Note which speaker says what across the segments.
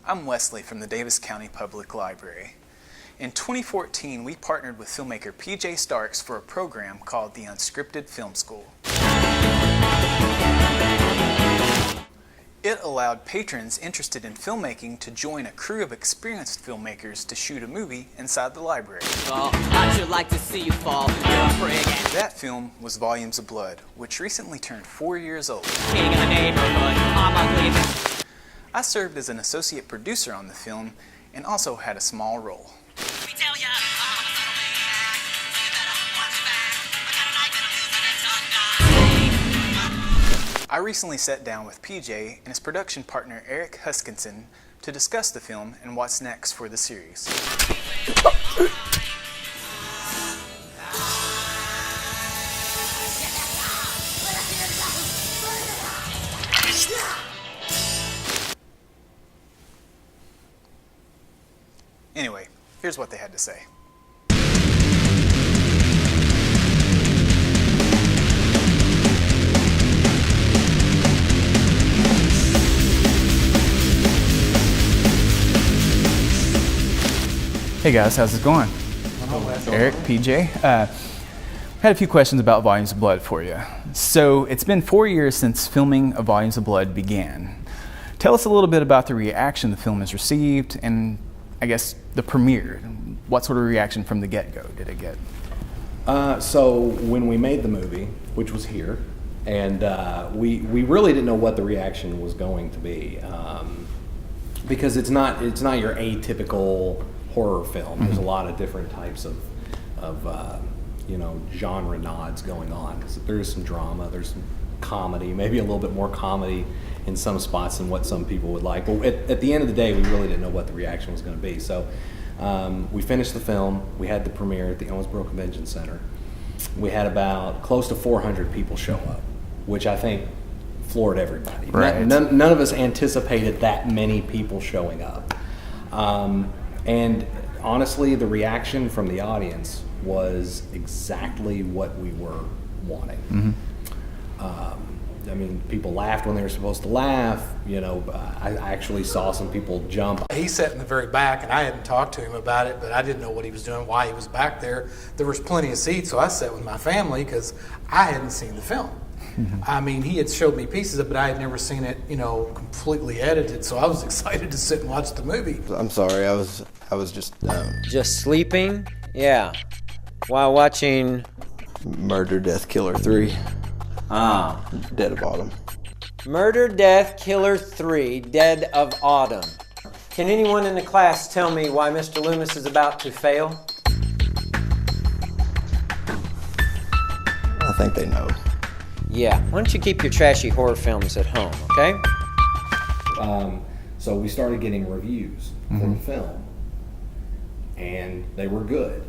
Speaker 1: I'm Wesley from the Davis County Public Library. In 2014, we partnered with filmmaker PJ Starks for a program called the Unscripted Film School. It allowed patrons interested in filmmaking to join a crew of experienced filmmakers to shoot a movie inside the library.
Speaker 2: Well, I'd sure like to see you fall. You're a prig.
Speaker 1: That film was Volumes of Blood, which recently turned 4 years old.
Speaker 2: King of the neighborhood. I'm ugly.
Speaker 1: I served as an associate producer on the film and also had a small role.
Speaker 2: We tell ya.
Speaker 1: I recently sat down with PJ and his production partner Eric Huskisson to discuss the film and what's next for the series. Anyway, here's what they had to say. Hey guys, how's it going? Eric, PJ. Had a few questions about Volumes of Blood for you. So it's been 4 years since filming of Volumes of Blood began. Tell us a little bit about the reaction the film has received and I guess the premiere. What sort of reaction from the get-go did it get?
Speaker 3: So when we made the movie, which was here, and we really didn't know what the reaction was going to be, because it's not your atypical horror film. There's a lot of different types of genre nods going on. So there's some drama, there's some comedy, maybe a little bit more comedy in some spots than what some people would like. But at the end of the day, we really didn't know what the reaction was going to be. So we finished the film. We had the premiere at the Owensboro Convention Center. We had about close to 400 people show up, which I think floored everybody.
Speaker 1: Right.
Speaker 3: None of us anticipated that many people showing up. And honestly, the reaction from the audience was exactly what we were wanting.
Speaker 1: Mm-hmm.
Speaker 3: I mean, people laughed when they were supposed to laugh. I actually saw some people jump.
Speaker 4: He sat in the very back, and I hadn't talked to him about it, but I didn't know what he was doing, why he was back there. There was plenty of seats, so I sat with my family because I hadn't seen the film. Mm-hmm. I mean, he had showed me pieces of it, but I had never seen it, completely edited, so I was excited to sit and watch the movie.
Speaker 5: I'm sorry, I was just
Speaker 6: Just sleeping? Yeah. While watching
Speaker 5: Murder, Death, Killer 3,
Speaker 6: Ah.
Speaker 5: Dead of Autumn.
Speaker 6: Murder, Death, Killer 3, Dead of Autumn. Can anyone in the class tell me why Mr. Loomis is about to fail?
Speaker 5: I think they know.
Speaker 6: Yeah. Why don't you keep your trashy horror films at home, okay?
Speaker 3: So we started getting reviews for the film, and they were good,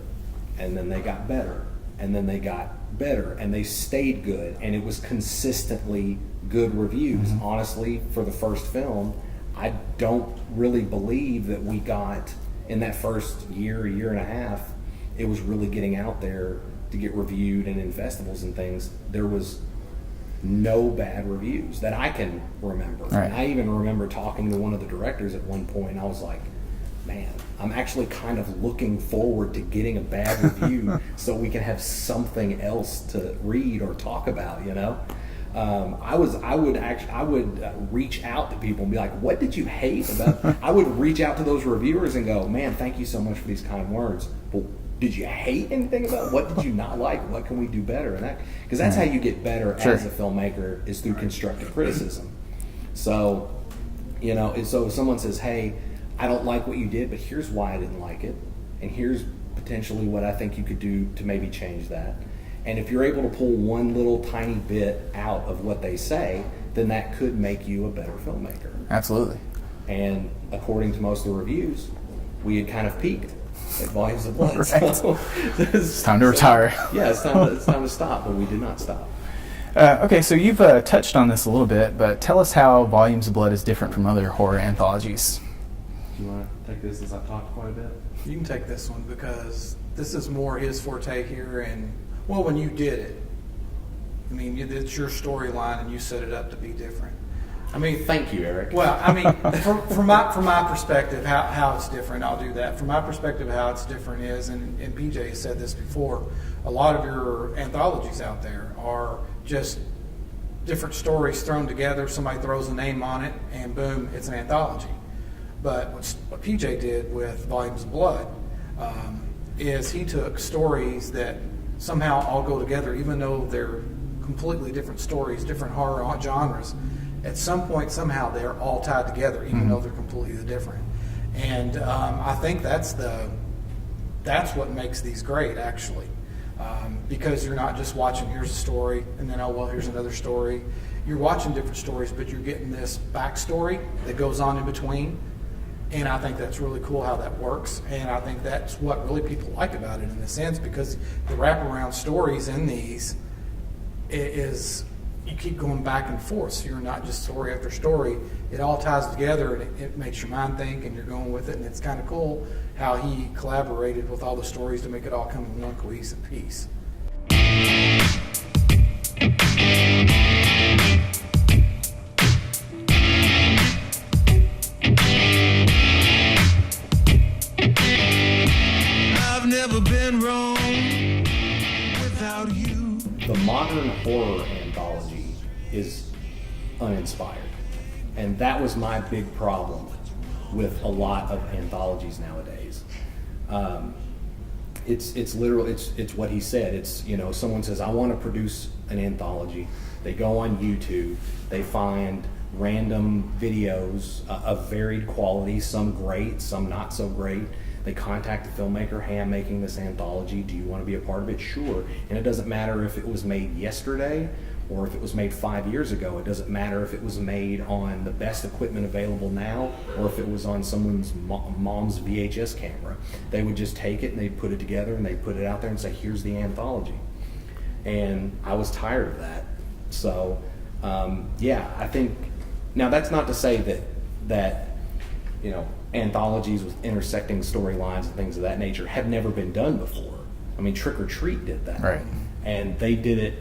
Speaker 3: and then they got better, and then they got better, and they stayed good, and it was consistently good reviews. Honestly, for the first film, I don't really believe that we got, in that first year and a half, it was really getting out there to get reviewed, and in festivals and things, there was no bad reviews that I can remember.
Speaker 1: Right.
Speaker 3: And I even remember talking to one of the directors at one point, and I was like, man, I'm actually kind of looking forward to getting a bad review so we can have something else to read or talk about, I would reach out to people and be like, what did you hate about? I would reach out to those reviewers and go, man, thank you so much for these kind words. But did you hate anything about it? What did you not like? What can we do better? And because that's how you get better as a filmmaker, is through constructive criticism. So, so if someone says, hey, I don't like what you did, but here's why I didn't like it, and here's potentially what I think you could do to maybe change that. And if you're able to pull one little tiny bit out of what they say, then that could make you a better filmmaker.
Speaker 1: Absolutely.
Speaker 3: And according to most of the reviews, we had kind of peaked at Volumes of Blood.
Speaker 1: Right.
Speaker 3: So,
Speaker 1: It's time to retire.
Speaker 3: Yeah, it's time to stop, but we did not stop.
Speaker 1: Okay, so you've touched on this a little bit, but tell us how Volumes of Blood is different from other horror anthologies.
Speaker 3: Do you want to take this as I've talked quite a bit?
Speaker 4: You can take this one because this is more his forte here, and when you did it, I mean, it's your storyline and you set it up to be different. I mean,
Speaker 3: Thank you, Eric.
Speaker 4: well, I mean, from my perspective, how it's different, I'll do that. From my perspective, how it's different is, and PJ has said this before, a lot of your anthologies out there are just different stories thrown together. Somebody throws a name on it, and boom, it's an anthology. But what PJ did with Volumes of Blood is he took stories that somehow all go together, even though they're completely different stories, different horror genres. At some point, somehow they're all tied together, even though they're completely different. And I think that's what makes these great, actually, because you're not just watching here's a story and then here's another story. You're watching different stories, but you're getting this backstory that goes on in between. And I think that's really cool how that works. And I think that's what really people like about it in a sense, because the wraparound stories in these is you keep going back and forth. So you're not just story after story. It all ties together, and it makes your mind think, and you're going with it. And it's kind of cool how he collaborated with all the stories to make it all come in one cohesive piece.
Speaker 7: I've never been wrong without you.
Speaker 3: The modern horror anthology is uninspired. And that was my big problem with a lot of anthologies nowadays. It's literal, it's what he said. It's, someone says, I want to produce an anthology. They go on YouTube, they find random videos of varied quality, some great, some not so great. They contact the filmmaker, hey, I'm making this anthology. Do you want to be a part of it? Sure. And it doesn't matter if it was made yesterday or if it was made 5 years ago. It doesn't matter if it was made on the best equipment available now or if it was on someone's mom's VHS camera. They would just take it and they'd put it together and they'd put it out there and say, here's the anthology. And I was tired of that. So, I think, now that's not to say that anthologies with intersecting storylines and things of that nature have never been done before. I mean, Trick or Treat did that.
Speaker 1: Right.
Speaker 3: And they did it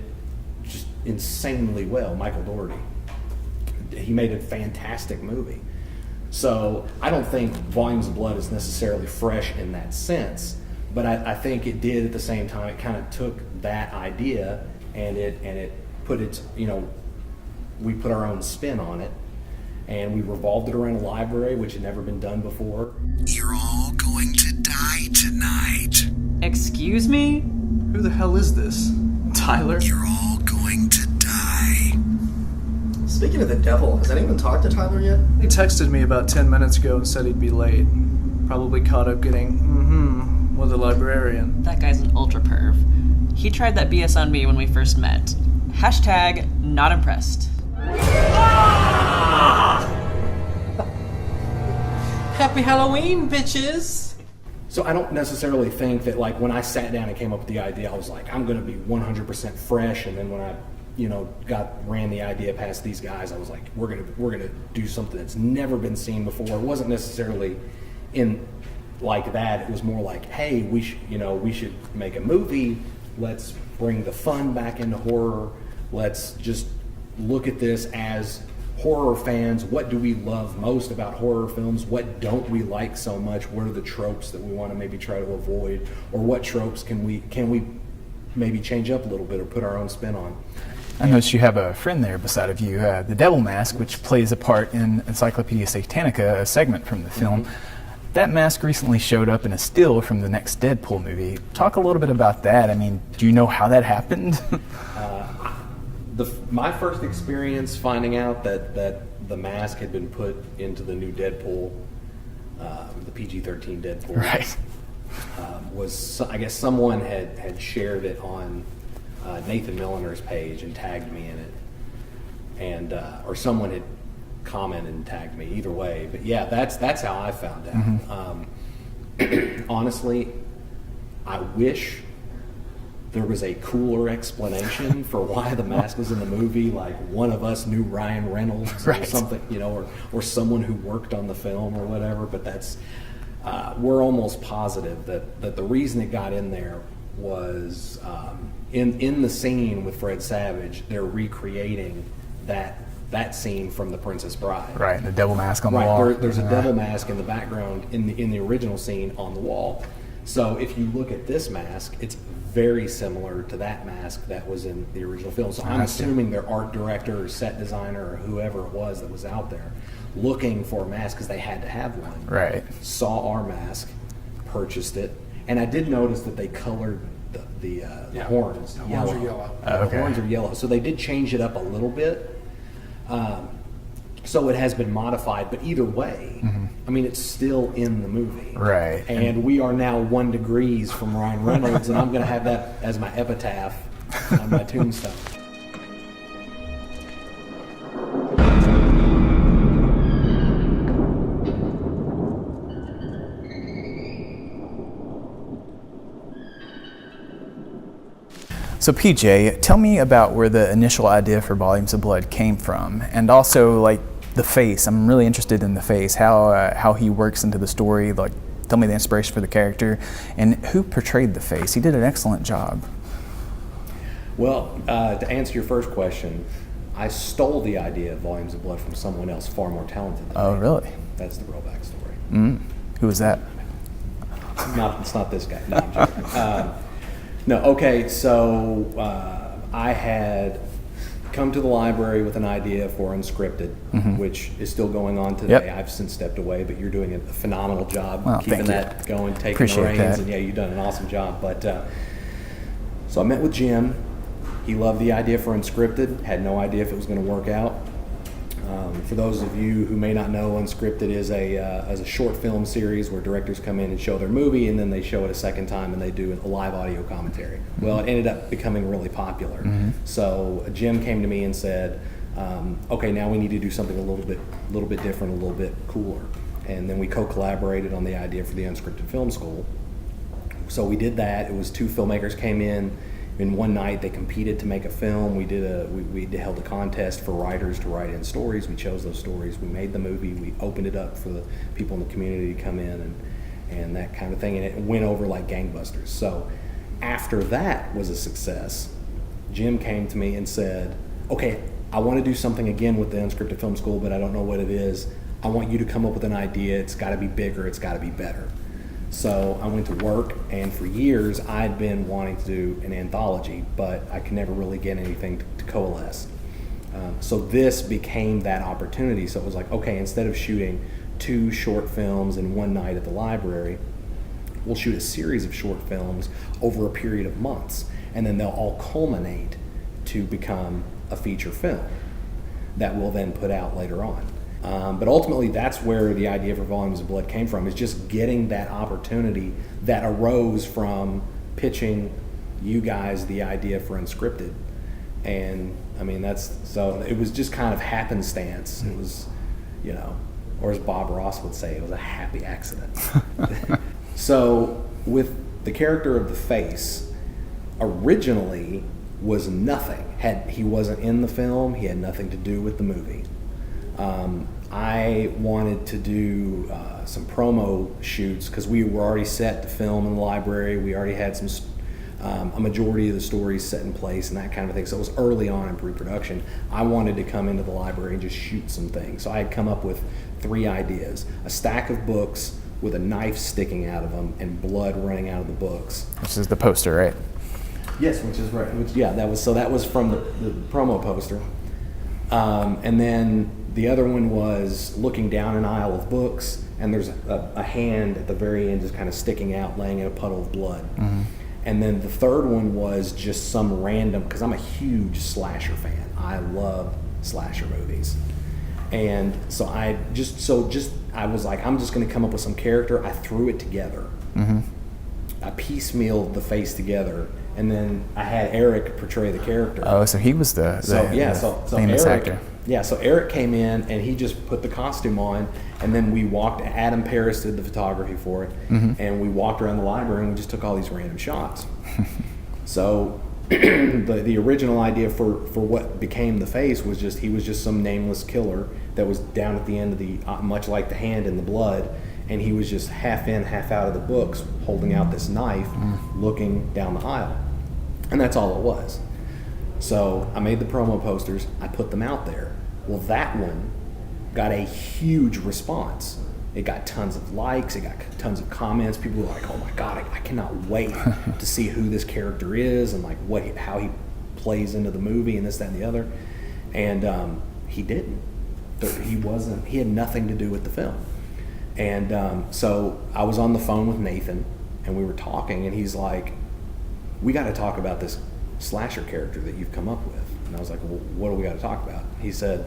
Speaker 3: just insanely well. Michael Dougherty. He made a fantastic movie. So I don't think Volumes of Blood is necessarily fresh in that sense, but I think it did at the same time. It kind of took that idea and it put its, we put our own spin on it. And we revolved it around a library, which had never been done before.
Speaker 7: You're all going to die tonight.
Speaker 2: Excuse me?
Speaker 8: Who the hell is this? Tyler?
Speaker 7: You're all going to die.
Speaker 9: Speaking of the devil, has anyone talked to Tyler yet?
Speaker 8: He texted me about 10 minutes ago and said he'd be late. Probably caught up getting, with a librarian.
Speaker 2: That guy's an ultra perv. He tried that BS on me when we first met. Hashtag not impressed.
Speaker 6: Happy Halloween, bitches!
Speaker 3: So I don't necessarily think that, like, when I sat down and came up with the idea, I was like, I'm going to be 100% fresh. And then when I, ran the idea past these guys, I was like, we're gonna do something that's never been seen before. It wasn't necessarily in like that. It was more like, hey, we should make a movie. Let's bring the fun back into horror. Let's just look at this as horror fans. What do we love most about horror films? What don't we like so much? What are the tropes that we want to maybe try to avoid? Or what tropes can we maybe change up a little bit or put our own spin on?
Speaker 1: I noticed you have a friend there beside of you, the Devil Mask, which plays a part in Encyclopedia Satanica, a segment from the film. Mm-hmm. That mask recently showed up in a still from the next Deadpool movie. Talk a little bit about that. I mean, do you know how that happened?
Speaker 3: My first experience finding out that the mask had been put into the new Deadpool, the PG-13 Deadpool,
Speaker 1: right,
Speaker 3: was, I guess someone had shared it on Nathan Milliner's page and tagged me in it, and or someone had commented and tagged me. Either way, but yeah, that's how I found out. Mm-hmm. Honestly, I wish there was a cooler explanation for why the mask was in the movie, like one of us knew Ryan Reynolds or something, or someone who worked on the film or whatever. But that's we're almost positive that the reason it got in there was in the scene with Fred Savage, they're recreating that that scene from The Princess Bride.
Speaker 1: Right, the devil mask on the
Speaker 3: Right,
Speaker 1: wall.
Speaker 3: there's a devil mask in the background in the original scene on the wall. So if you look at this mask, it's very similar to that mask that was in the original film. So I'm assuming their art director or set designer or whoever it was that was out there looking for a mask, because they had to have one.
Speaker 1: Right.
Speaker 3: Saw our mask, purchased it, and I did notice that they colored the horns
Speaker 4: The
Speaker 3: yellow.
Speaker 4: horns are yellow.
Speaker 3: The horns are yellow, so they did change it up a little bit. So it has been modified, but either way, I mean, it's still in the movie.
Speaker 1: Right.
Speaker 3: And we are now 1 degree from Ryan Reynolds, and I'm going to have that as my epitaph on my tombstone.
Speaker 1: So PJ, tell me about where the initial idea for Volumes of Blood came from, and also like the face. I'm really interested in the face, how he works into the story. Like, tell me the inspiration for the character, and who portrayed the face. He did an excellent job.
Speaker 3: Well, to answer your first question, I stole the idea of Volumes of Blood from someone else far more talented than
Speaker 1: Oh,
Speaker 3: me.
Speaker 1: really?
Speaker 3: That's the real backstory.
Speaker 1: Who was that?
Speaker 3: It's not this guy. No, I'm joking. No, okay, so I had come to the library with an idea for Unscripted, which is still going on today.
Speaker 1: Yep.
Speaker 3: I've since stepped away, but you're doing a phenomenal job
Speaker 1: Well,
Speaker 3: keeping
Speaker 1: thank you.
Speaker 3: that going, taking
Speaker 1: Appreciate
Speaker 3: the reins,
Speaker 1: that.
Speaker 3: and yeah, you've done an awesome job. But so I met with Jim. He loved the idea for Unscripted, had no idea if it was going to work out. For those of you who may not know, Unscripted is a short film series where directors come in and show their movie, and then they show it a second time and they do a live audio commentary. Well, it ended up becoming really popular. So Jim came to me and said, okay, now we need to do something a little bit different, a little bit cooler. And then we co-collaborated on the idea for the Unscripted Film School. So we did that. It was 2 filmmakers came in one night. They competed to make a film. We held a contest for writers to write in stories. We chose those stories. We made the movie. We opened it up for the people in the community to come in and that kind of thing. And it went over like gangbusters. So after that was a success, Jim came to me and said, okay, I want to do something again with the Unscripted Film School, but I don't know what it is. I want you to come up with an idea. It's got to be bigger. It's got to be better. So I went to work, and for years I'd been wanting to do an anthology, but I could never really get anything to coalesce. So this became that opportunity. So it was like, okay, instead of shooting 2 short films in one night at the library, we'll shoot a series of short films over a period of months, and then they'll all culminate to become a feature film that we'll then put out later on. But ultimately, that's where the idea for Volumes of Blood came from, is just getting that opportunity that arose from pitching you guys the idea for Unscripted. And I mean, so it was just kind of happenstance. It was, or as Bob Ross would say, it was a happy accident. So with the character of the face, originally was nothing. He wasn't in the film. He had nothing to do with the movie. I wanted to do some promo shoots because we were already set to film in the library. We already had a majority of the stories set in place and that kind of thing. So it was early on in pre-production. I wanted to come into the library and just shoot some things. So I had come up with 3 ideas: a stack of books with a knife sticking out of them and blood running out of the books.
Speaker 1: This is the poster, right?
Speaker 3: Yes, which is right. That was from the promo poster. And then the other one was looking down an aisle of books, and there's a hand at the very end just kind of sticking out, laying in a puddle of blood. And then the third one was just some random, because I'm a huge slasher fan. I love slasher movies. And so I was like, I'm just going to come up with some character. I threw it together. I piecemealed the face together, and then I had Eric portray the character.
Speaker 1: Oh, so he was the famous actor.
Speaker 3: Yeah, so Eric came in and he just put the costume on, and then we walked. Adam Paris did the photography for it, and we walked around the library and we just took all these random shots. So the original idea for what became the face was he was just some nameless killer that was down at the end of the much like the hand in the blood, and he was just half in, half out of the books, holding out this knife, looking down the aisle, and that's all it was. So I made the promo posters. I put them out there. Well, that one got a huge response. It got tons of likes, it got tons of comments. People were like, oh my God, I cannot wait to see who this character is and like how he plays into the movie and this, that, and the other. And he didn't. He had nothing to do with the film. And so I was on the phone with Nathan and we were talking, and he's like, we got to talk about this slasher character that you've come up with. And I was like, well, what do we got to talk about? He said,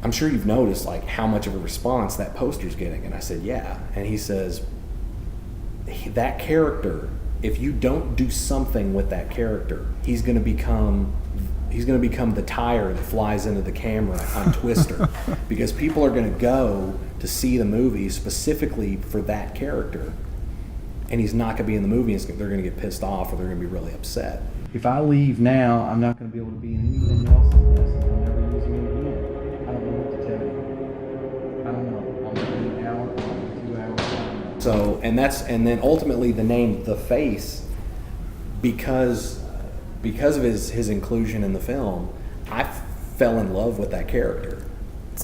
Speaker 3: I'm sure you've noticed like how much of a response that poster's getting. And I said, yeah. And he says, that character, if you don't do something with that character, he's going to become the tire that flies into the camera on Twister, because people are going to go to see the movie specifically for that character, and he's not going to be in the movie, and they're going to get pissed off or they're going to be really upset.
Speaker 10: If I leave now, I'm not going to be able to be in anything else unless they'll never use me again. I don't know what to tell you. I don't know. I'll be an hour, I'll be 2 hours. I don't know.
Speaker 3: So, and then ultimately the name The Face, because of his inclusion in the film, I fell in love with that character.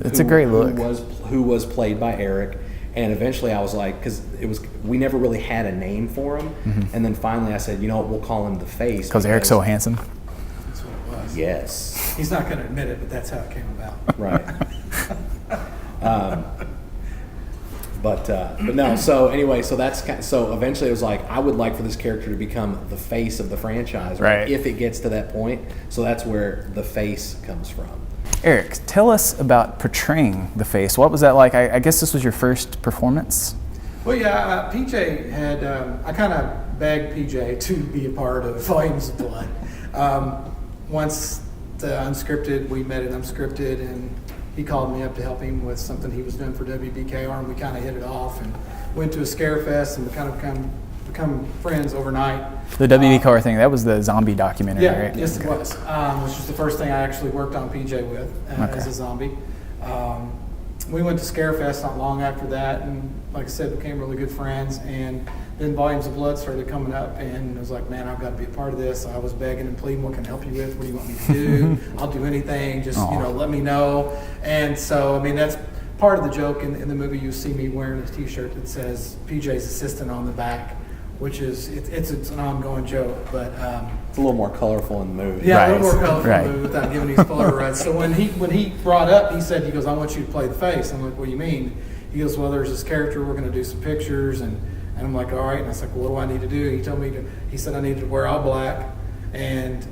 Speaker 1: It's a great look.
Speaker 3: Who was played by Eric, and eventually I was like, because we never really had a name for him, and then finally I said, you know what, we'll call him The Face.
Speaker 1: Because Eric's so handsome.
Speaker 4: That's what it was.
Speaker 3: Yes.
Speaker 4: He's not going to admit it, but that's how it came about.
Speaker 3: Right. But no. So anyway, so eventually it was like, I would like for this character to become the face of the franchise,
Speaker 1: right?
Speaker 3: If it gets to that point. So that's where The Face comes from.
Speaker 1: Eric, tell us about portraying The Face. What was that like? I guess this was your first performance?
Speaker 4: Well, yeah, PJ had, I kind of begged PJ to be a part of Volumes of Blood. Once the unscripted, we met at unscripted, and he called me up to help him with something he was doing for WBKR, and we kind of hit it off and went to a scare fest, and we kind of become friends overnight.
Speaker 1: The WBKR thing, that was the zombie documentary,
Speaker 4: yeah,
Speaker 1: right?
Speaker 4: Yes, it was. Which was the first thing I actually worked on PJ with as a zombie. We went to Scarefest not long after that, and like I said, became really good friends. And then Volumes of Blood started coming up, and I was like, man, I've got to be a part of this. I was begging and pleading, what can I help you with? What do you want me to do? I'll do anything. Just let me know. And so, I mean, that's part of the joke in the movie. You see me wearing a T-shirt that says PJ's assistant on the back, which is it's an ongoing joke, but
Speaker 3: it's a little more colorful in the movie.
Speaker 4: Yeah, a little more colorful in the movie without giving these spoiler rights. So when he brought up, he goes, I want you to play The Face. I'm like, what do you mean? He goes, well, there's this character, we're going to do some pictures, and I'm like, all right. And I was like, well, what do I need to do? He said I needed to wear all black, and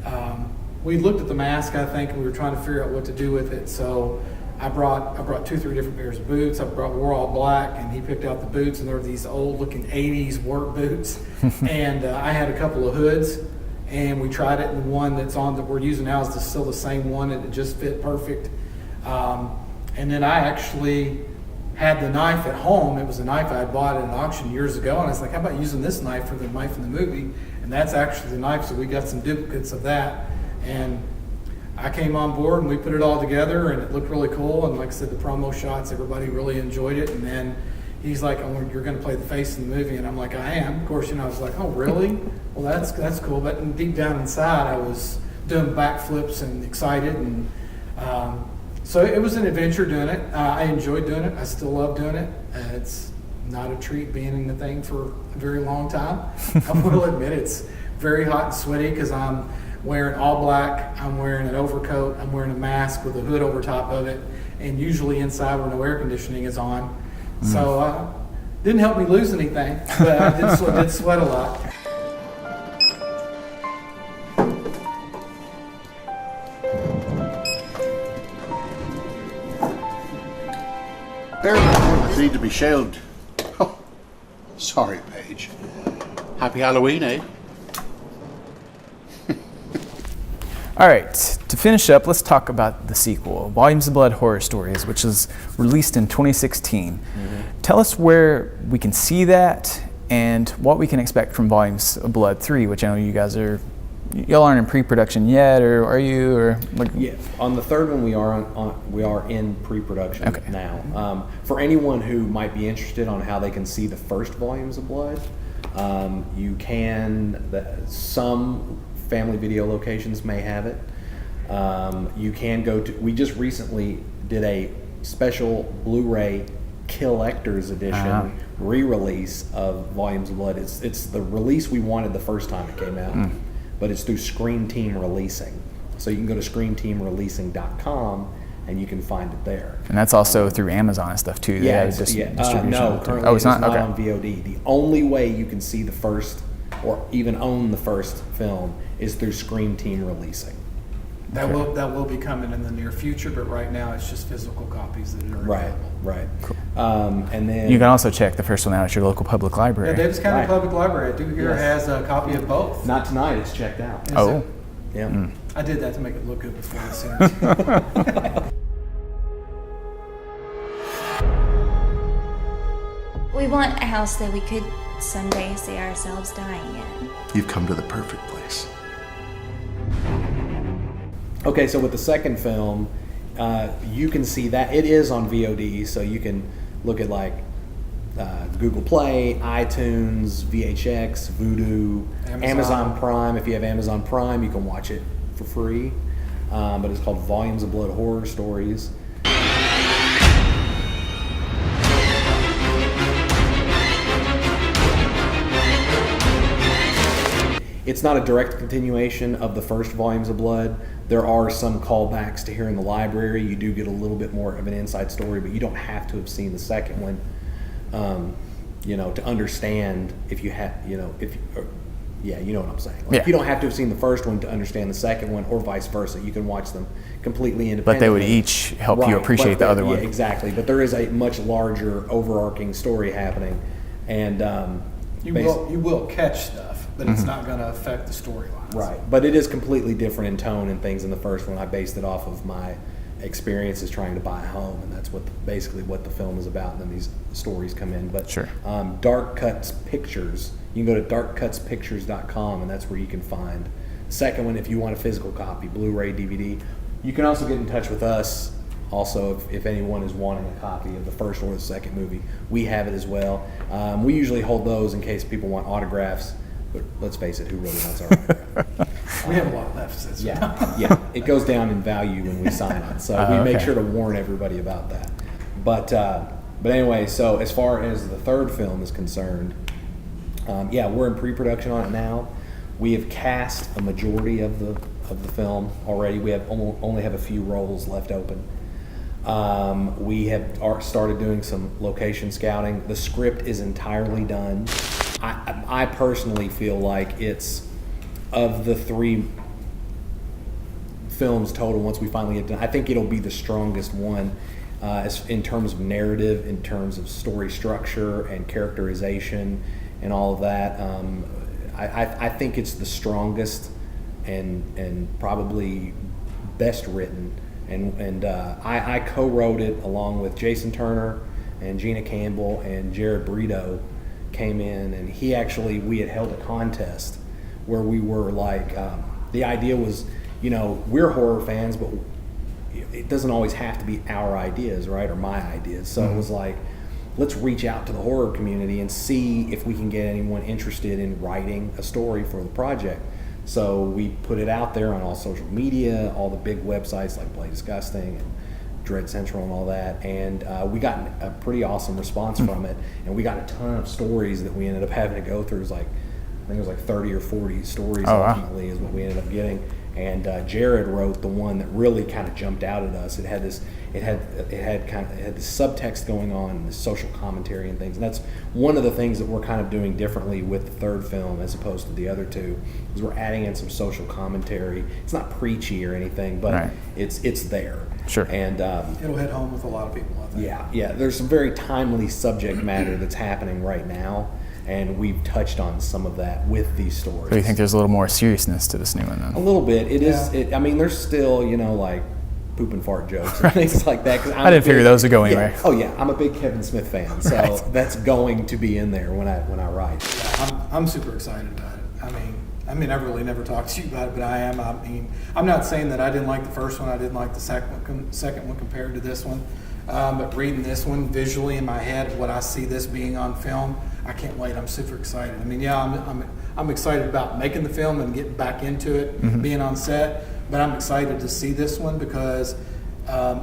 Speaker 4: we looked at the mask, I think, and we were trying to figure out what to do with it. So I brought 2-3 different pairs of boots. wore all black, and he picked out the boots, and they were these old-looking 80s work boots. And I had a couple of hoods, and we tried it, and the one that we're using now is still the same one, and it just fit perfect. And then I actually had the knife at home. It was a knife I had bought at an auction years ago, and I was like, how about using this knife for the knife in the movie? And that's actually the knife, so we got some duplicates of that. And I came on board and we put it all together, and it looked really cool. And like I said, the promo shots, everybody really enjoyed it. And then he's like, oh, you're going to play The Face in the movie. And I'm like, I am. Of course, I was like, oh, really? Well, that's cool. But deep down inside, I was doing backflips and excited. And so it was an adventure doing it. I enjoyed doing it. I still love doing it. It's not a treat being in the thing for a very long time. I will admit it's very hot and sweaty because I'm wearing all black, I'm wearing an overcoat, I'm wearing a mask with a hood over top of it, and usually inside where no air conditioning is on. So didn't help me lose anything, but I did sweat a lot.
Speaker 11: There need to be shelved. Oh, sorry, Paige. Happy Halloween, eh?
Speaker 1: All right, to finish up, let's talk about the sequel, Volumes of Blood Horror Stories, which was released in 2016. Tell us where we can see that and what we can expect from Volumes of Blood 3, which I know y'all aren't in pre-production yet, or are you? Or like?
Speaker 3: Yeah, on the third one we are in pre-production now. For anyone who might be interested on how they can see the first Volumes of Blood, you can. Some family video locations may have it. You can go to. We just recently did a special Blu-ray Collector's Edition re-release of Volumes of Blood. It's the release we wanted the first time it came out, but it's through Scream Team Releasing. So you can go to screamteamreleasing.com and you can find it there.
Speaker 1: And that's also through Amazon and stuff too.
Speaker 3: Yeah,
Speaker 1: distribution.
Speaker 3: no, currently it's not on VOD. The only way you can see the first or even own the first film is through Scream Team Releasing.
Speaker 8: That will be coming in the near future, but right now it's just physical copies that are available.
Speaker 3: Right.
Speaker 1: Cool.
Speaker 3: And then
Speaker 1: you can also check the first one out at your local public library.
Speaker 8: Yeah, Davis County Public Library, I do hear, has a copy of both.
Speaker 3: Not tonight, it's checked out.
Speaker 8: Is it?
Speaker 3: Yeah.
Speaker 8: I did that to make it look good before the series.
Speaker 12: We want a house that we could someday see ourselves dying in.
Speaker 11: You've come to the perfect place.
Speaker 3: Okay, so with the second film, you can see that it is on VOD, so you can look at like Google Play, iTunes, VHX, Vudu, Amazon Prime. If you have Amazon Prime, you can watch it for free. But it's called Volumes of Blood Horror Stories. It's not a direct continuation of the first Volumes of Blood. There are some callbacks to here in the library. You do get a little bit more of an inside story, but you don't have to have seen the second one, to understand if you have, you know what I'm saying. Like, you don't have to have seen the first one to understand the second one, or vice versa. You can watch them completely independently.
Speaker 1: But they would each help you appreciate the other one.
Speaker 3: Yeah, exactly. But there is a much larger, overarching story happening, and
Speaker 8: you will catch stuff, but it's not going to affect the storyline.
Speaker 3: Right, but it is completely different in tone and things in the first one. I based it off of my experiences trying to buy a home, and that's basically what the film is about, and then these stories come in. But Dark Cuts Pictures, you can go to darkkutspictures.com, and that's where you can find the second one if you want a physical copy, Blu-ray, DVD. You can also get in touch with us also if anyone is wanting a copy of the first or the second movie. We have it as well. We usually hold those in case people want autographs. But let's face it, who really wants our autograph?
Speaker 8: We have a lot left.
Speaker 3: Yeah. It goes down in value when we sign it. So we make sure to warn everybody about that. But anyway, so as far as the third film is concerned, we're in pre-production on it now. We have cast a majority of the film already. We have only have a few roles left open. We have started doing some location scouting. The script is entirely done. I personally feel like it's, of the three films total, once we finally get done, I think it'll be the strongest one in terms of narrative, in terms of story structure and characterization and all of that. I think it's the strongest and probably best written. And I co-wrote it along with Jason Turner and Gina Campbell, and Jared Brito came in, and we had held a contest where we were like, the idea was, we're horror fans, but it doesn't always have to be our ideas, right, or my ideas. So it was like, let's reach out to the horror community and see if we can get anyone interested in writing a story for the project. So we put it out there on all social media, all the big websites like Play Disgusting and Dread Central and all that, and we got a pretty awesome response from it, and we got a ton of stories that we ended up having to go through. It was like, I think it was like 30 or 40 stories ultimately is what we ended up getting. And Jared wrote the one that really kind of jumped out at us. It had this subtext going on, this social commentary and things. And that's one of the things that we're kind of doing differently with the third film as opposed to the other two, is we're adding in some social commentary. It's not preachy or anything, but it's there.
Speaker 1: Sure.
Speaker 3: And
Speaker 8: it'll hit home with a lot of people, I think.
Speaker 3: Yeah. There's some very timely subject matter that's happening right now, and we've touched on some of that with these stories.
Speaker 1: So you think there's a little more seriousness to this new one then?
Speaker 3: A little bit. It is. I mean, there's still, like poop and fart jokes and things like that.
Speaker 1: I didn't figure those would go anywhere.
Speaker 3: Oh yeah, I'm a big Kevin Smith fan, so that's going to be in there when I write.
Speaker 8: Yeah, I'm super excited about it. I mean, I've really never talked to you about it, but I am. I mean, I'm not saying that I didn't like the first one. I didn't like the second one compared to this one. But reading this one visually in my head, what I see this being on film, I can't wait. I'm super excited. I mean, I'm excited about making the film and getting back into it, being on set. but I'm excited to see this one because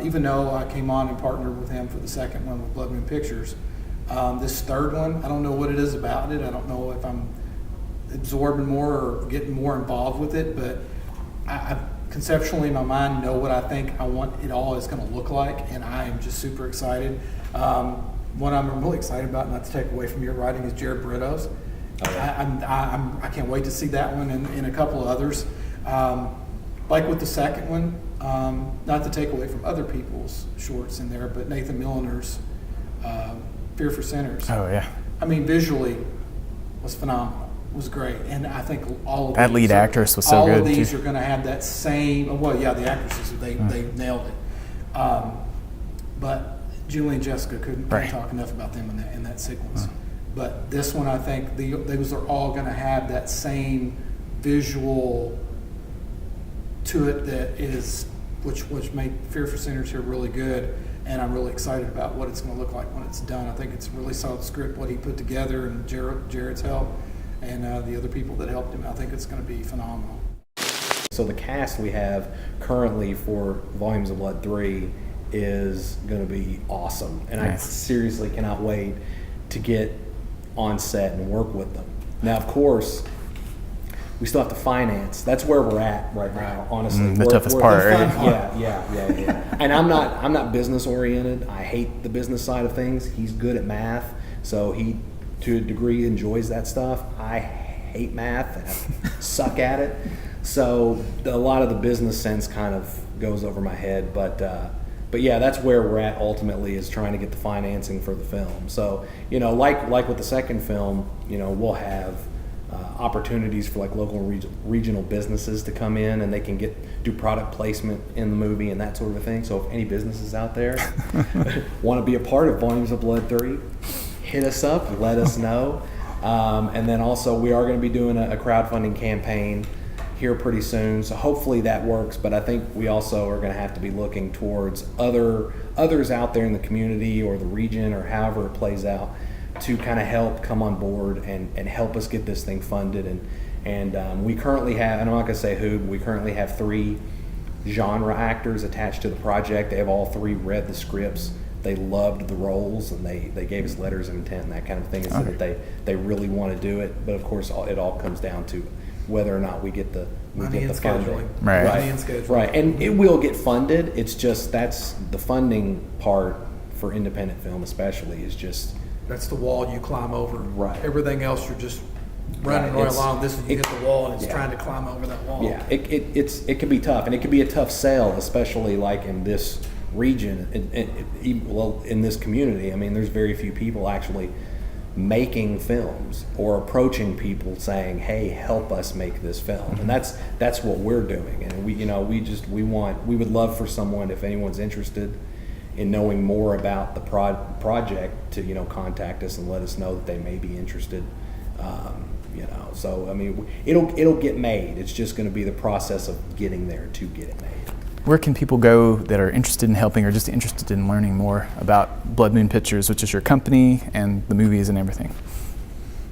Speaker 8: even though I came on and partnered with him for the second one with Blood Moon Pictures, this third one, I don't know what it is about it. I don't know if I'm absorbing more or getting more involved with it, but I conceptually in my mind know what I think I want it all is going to look like, and I am just super excited. What I'm really excited about, not to take away from your writing, is Jared Brito's. I can't wait to see that one and a couple of others. Like with the second one, not to take away from other people's shorts in there, but Nathan Milliner's Fear for Sinners.
Speaker 1: Oh, yeah.
Speaker 8: I mean, visually was phenomenal. Was great, and I think all of
Speaker 1: that lead actress was so good.
Speaker 8: All of these are going to have that same. Well, yeah, the actresses they nailed it. But Julie and Jessica couldn't talk enough about them in that sequence. But this one, I think those are all going to have that same visual to it that is which made Fear for Sinners here really good. And I'm really excited about what it's going to look like when it's done. I think it's a really solid script what he put together, and Jared's help. And the other people that helped him. I think it's going to be phenomenal.
Speaker 3: So the cast we have currently for Volumes of Blood 3 is going to be awesome. And I seriously cannot wait to get on set and work with them. Now, of course, we still have to finance. That's where we're at right now, honestly.
Speaker 1: The toughest part, right?
Speaker 3: Yeah. And I'm not business oriented. I hate the business side of things. He's good at math, so he, to a degree, enjoys that stuff. I hate math and I suck at it. So a lot of the business sense kind of goes over my head. But yeah, that's where we're at ultimately, is trying to get the financing for the film. So, like with the second film, we'll have opportunities for like local and regional businesses to come in, and they can do product placement in the movie and that sort of thing. So if any businesses out there want to be a part of Volumes of Blood 3, hit us up, let us know. And then also we are going to be doing a crowdfunding campaign here pretty soon, so hopefully that works. But I think we also are going to have to be looking towards others out there in the community or the region or however it plays out to kind of help come on board and help us get this thing funded. And we currently have, and I'm not going to say who, but we currently have 3 genre actors attached to the project. They have all 3 read the scripts. They loved the roles, and they gave us letters of intent and that kind of thing, and said that they really want to do it. But of course, it all comes down to whether or not we get the funding.
Speaker 1: Right.
Speaker 8: Money and scheduling.
Speaker 3: Right, and it will get funded. It's just that's the funding part for independent film, especially, is just
Speaker 8: that's the wall you climb over.
Speaker 3: Right.
Speaker 8: Everything else, you're just running right along. This is you hit the wall, and it's trying to climb over that wall.
Speaker 3: Yeah, it can be tough, and it can be a tough sell, especially like in this region, in this community. I mean, there's very few people actually making films or approaching people saying, "Hey, help us make this film," and that's what we're doing. And we would love for someone, if anyone's interested in knowing more about the project, to contact us and let us know that they may be interested. So I mean, it'll get made. It's just going to be the process of getting there to get it made.
Speaker 1: Where can people go that are interested in helping or just interested in learning more about Blood Moon Pictures, which is your company and the movies and everything?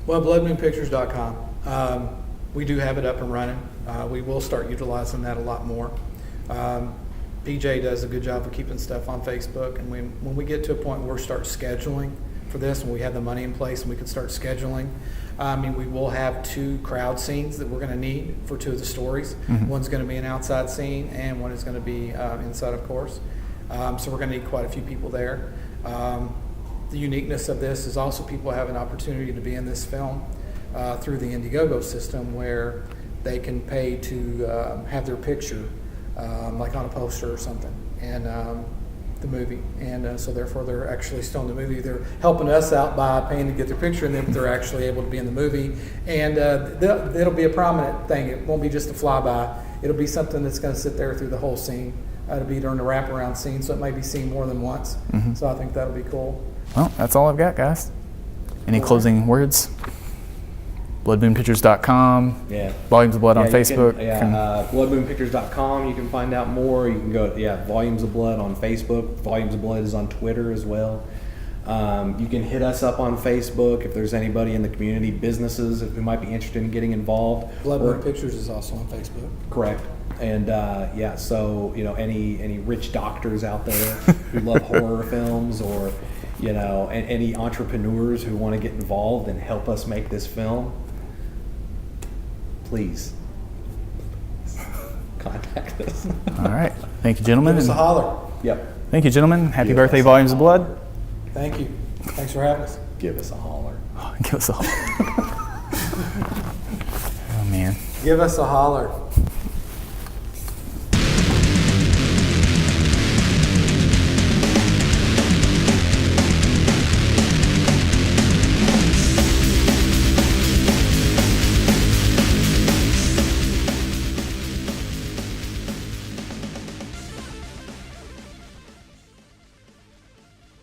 Speaker 8: Well, bloodmoonpictures.com. We do have it up and running. We will start utilizing that a lot more. PJ does a good job of keeping stuff on Facebook, and when we get to a point where we start scheduling for this, when we have the money in place and we can start scheduling, we will have 2 crowd scenes that we're going to need for 2 of the stories. Mm-hmm. One's going to be an outside scene, and one is going to be inside, of course. So we're going to need quite a few people there. The uniqueness of this is also people have an opportunity to be in this film through the Indiegogo system, where they can pay to have their picture like on a poster or something, and the movie, and so therefore they're actually still in the movie. They're helping us out by paying to get their picture, and then they're actually able to be in the movie, and it'll be a prominent thing. It won't be just a flyby. It'll be something that's going to sit there through the whole scene. It'll be during the wraparound scene, so it might be seen more than once. Mm-hmm. So I think that'll be cool.
Speaker 1: Well, that's all I've got, guys. Any closing words? bloodmoonpictures.com, Volumes of Blood on Facebook.
Speaker 3: Bloodmoonpictures.com, you can find out more. You can go, Volumes of Blood on Facebook. Volumes of Blood is on Twitter as well. You can hit us up on Facebook if there's anybody in the community, businesses who might be interested in getting involved.
Speaker 8: Blood Money Pictures is also on Facebook.
Speaker 3: Correct. And so any rich doctors out there who love horror films, or and any entrepreneurs who want to get involved and help us make this film, please contact us.
Speaker 1: All right. Thank you, gentlemen.
Speaker 8: Give us a holler.
Speaker 3: Yep.
Speaker 1: Thank you, gentlemen. Happy
Speaker 3: Give
Speaker 1: birthday,
Speaker 3: us a
Speaker 1: Volumes of Blood.
Speaker 8: Thank you. Thanks for having us.
Speaker 3: Give us a holler.
Speaker 1: Give us a holler. Oh, man.
Speaker 8: Give us a holler.